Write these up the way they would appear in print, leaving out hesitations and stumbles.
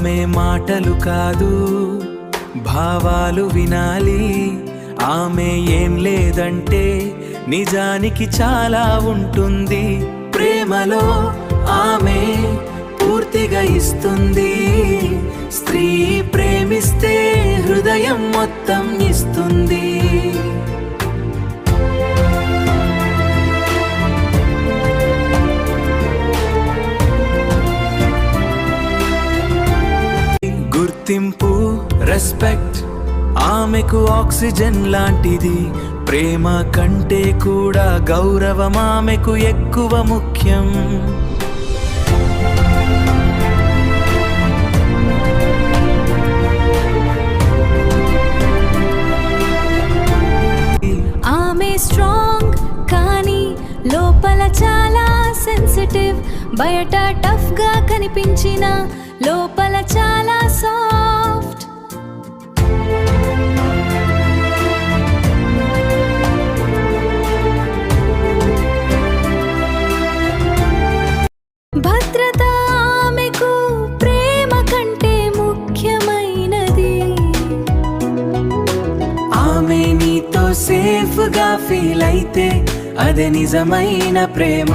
ఆమె మాటలు కాదు భావాలు వినాలి. ఆమె ఏం లేదంటే నిజానికి చాలా ఉంటుంది. ప్రేమలో ఆమె పూర్తిగా ఇస్తుంది. స్త్రీ ప్రేమిస్తే హృదయం మొత్తం ఇస్తుంది. గుర్తింపు, రెస్పెక్ట్ ఆమెకు ఆక్సిజన్ లాంటిది. ప్రేమ కంటే కూడా గౌరవం ఆమెకు ఎక్కువ ముఖ్యం. ఆమె స్ట్రాంగ్ కానీ లోపల చాలా సెన్సిటివ్. బయట టఫ్ గా కనిపించిన లోపల చాలా సాఫ్ట్. భద్రత ఆమెకు ప్రేమ కంటే ముఖ్యమైనది. ఆమె నీతో సేఫ్ గా ఫీల్ అయితే అదే నిజమైన ప్రేమ.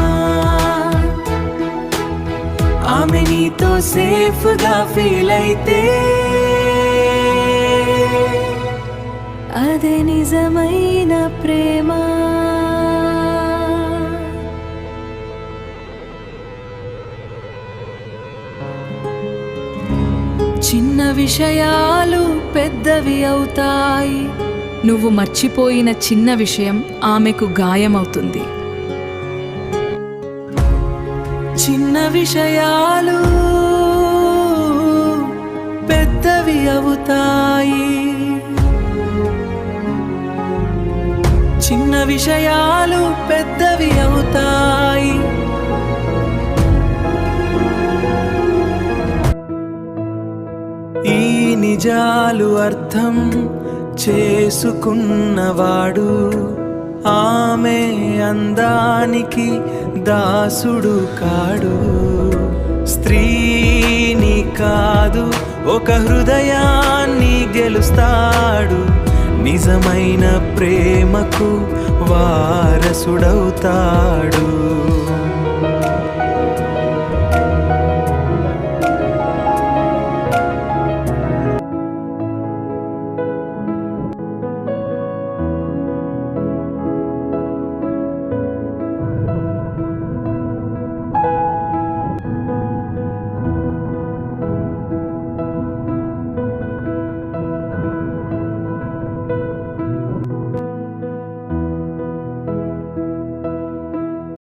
ఆమె నీతో సేఫ్ గా ఫీల్ అయితే అదే నిజమైన ప్రేమ. చిన్న విషయాలు పెద్దవి అవుతాయి. నువ్వు మర్చిపోయిన చిన్న విషయం ఆమెకు గాయమవుతుంది. చిన్న విషయాలు పెద్దవి అవుతాయి. చిన్న విషయాలు పెద్దవి అవుతాయి. ఈ నిజాలు అర్థం చేసుకున్నవాడు ఆమె అందానికి దాసుడు కాడు. స్త్రీని కాదు ఒక హృదయాన్ని గెలుస్తాడు. నిజమైన ప్రేమకు వారసుడవుతాడు.